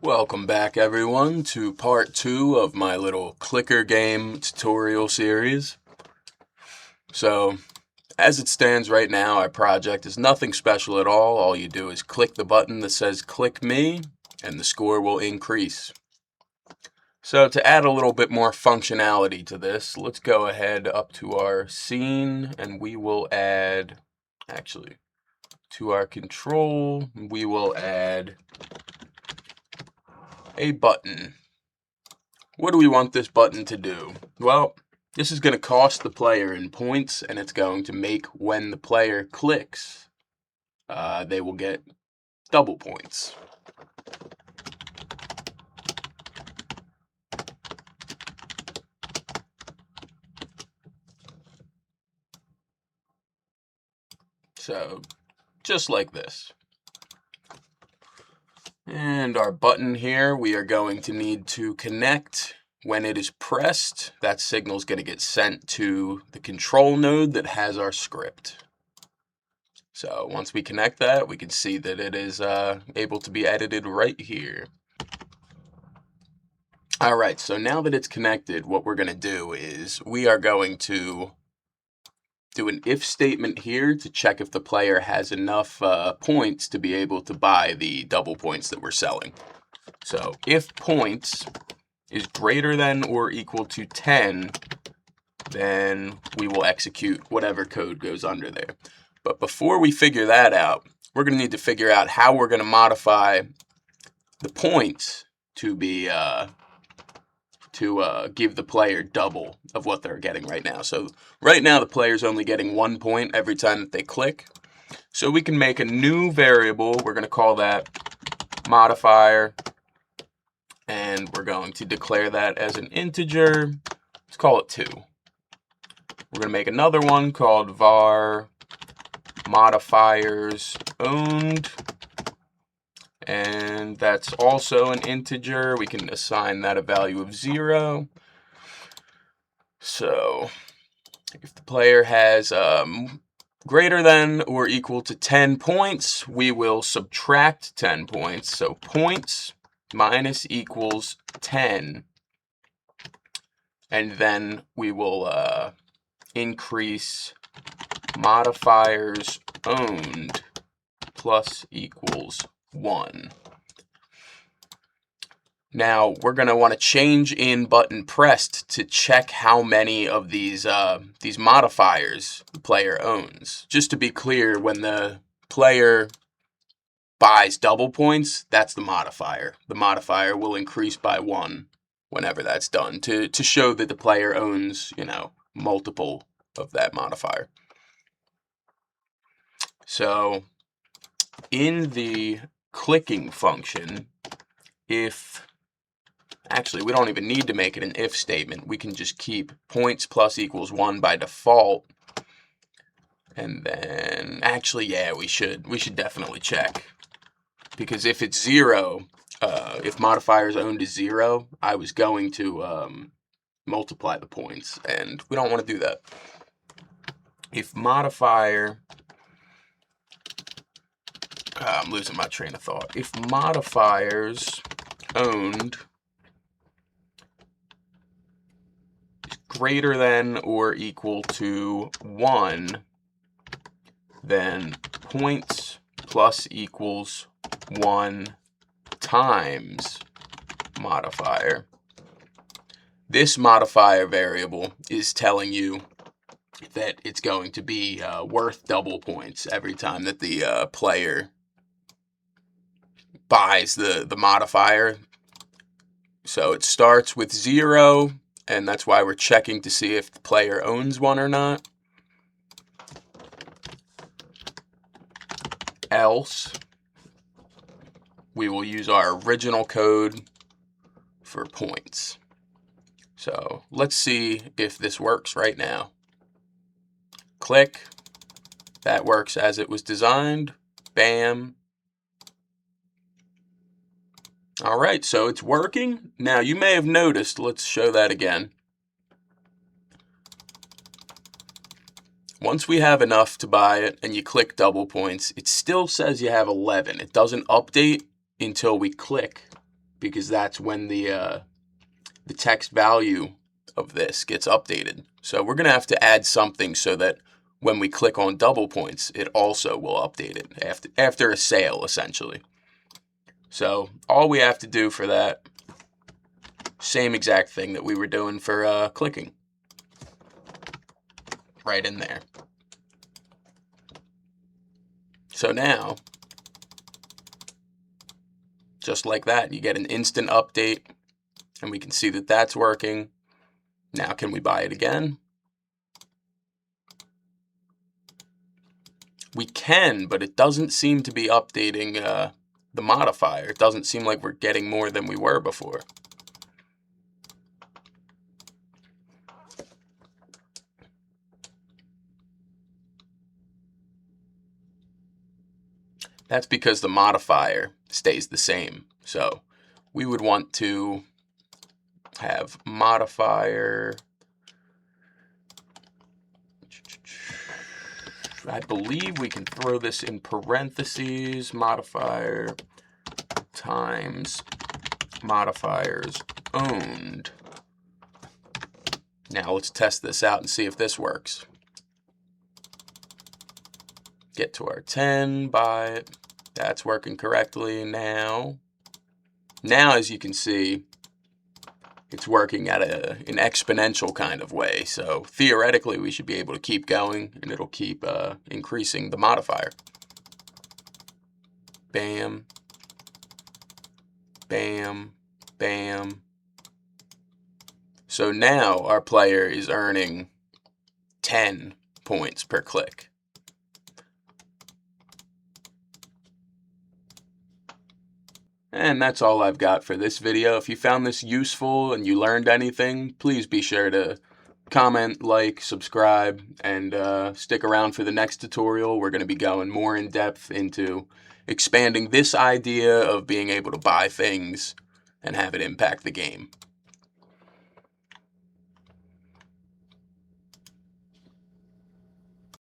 Welcome back everyone to part 2 of my little clicker game tutorial series. So, as it stands right now, our project is nothing special at all. All you do is click the button that says click me and the score will increase. So to add a little bit more functionality to this, let's go ahead up to our scene and we will add, to our control, we will add a button. What do we want this button to do? Well, this is going to cost the player in points, and it's going to make when the player clicks, they will get double points. So, just like this. And our button here, we are going to need to connect. When it is pressed, that signal is going to get sent to the control node that has our script. So once we connect that, we can see that it is able to be edited right here. Alright, so now that it's connected, what we're going to do is we are going to do an if statement here to check if the player has enough points to be able to buy the double points that we're selling. So if points is greater than or equal to 10, then we will execute whatever code goes under there. But before we figure that out, we're going to need to figure out how we're going to modify the points to be give the player double of what they're getting right now. So right now the player's only getting 1 point every time that they click. So we can make a new variable. We're going to call that modifier. And we're going to declare that as an integer. Let's call it 2. We're going to make another one called var modifiers owned. And that's also an integer. We can assign that a value of 0. So if the player has greater than or equal to 10 points, we will subtract 10 points. So points minus equals 10, and then we will increase modifiers owned plus equals 1. Now we're going to want to change in button pressed to check how many of these modifiers the player owns. Just to be clear, when the player buys double points, that's the modifier. The modifier will increase by 1 whenever that's done to show that the player owns, multiple of that modifier. So in the clicking function, actually we don't even need to make it an if statement. We can just keep points plus equals 1 by default. And then actually, yeah, we should definitely check. Because if it's 0, if modifiers owned is 0, I was going to multiply the points, and we don't want to do that. If modifier, I'm losing my train of thought. If modifiers owned is greater than or equal to 1, then points plus equals 1 times modifier. This modifier variable is telling you that it's going to be worth double points every time that the player buys the modifier. So it starts with 0, and that's why we're checking to see if the player owns one or not. Else, we will use our original code for points. So let's see if this works right now. Click. That works as it was designed. Bam. Alright, so it's working. Now you may have noticed, let's show that again. Once we have enough to buy it and you click double points, it still says you have 11. It doesn't update until we click because that's when the text value of this gets updated. So we're going to have to add something so that when we click on double points, it also will update it after a sale, essentially. So all we have to do for that, same exact thing that we were doing for clicking. Right in there. So now, just like that, you get an instant update, and we can see that that's working. Now can we buy it again? We can, but it doesn't seem to be updating the modifier. It doesn't seem like we're getting more than we were before. That's because the modifier stays the same. So we would want to have modifier, I believe we can throw this in parentheses, modifier times modifiers owned. Now let's test this out and see if this works. Get to our 10, buy it. That's working correctly now. Now, as you can see, it's working at an exponential kind of way. So theoretically, we should be able to keep going, and it'll keep increasing the modifier. Bam, bam, bam. So now our player is earning 10 points per click. And that's all I've got for this video. If you found this useful and you learned anything, please be sure to comment, like, subscribe, and stick around for the next tutorial. We're going to be going more in depth into expanding this idea of being able to buy things and have it impact the game.